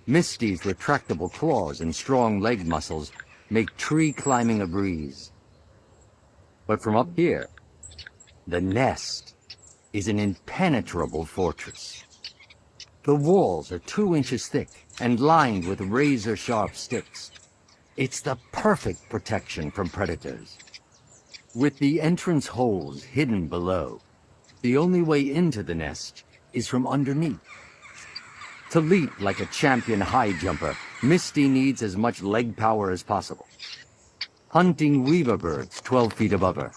Misty's retractable claws and strong leg muscles make tree climbing a breeze. But from up here, the nest is an impenetrable fortress. The walls are 2 inches thick and lined with razor-sharp sticks. It's the perfect protection from predators. With the entrance holes hidden below, the only way into the nest is from underneath. To leap like a champion high jumper, Misty needs as much leg power as possible. Hunting weaver birds 12 feet above her,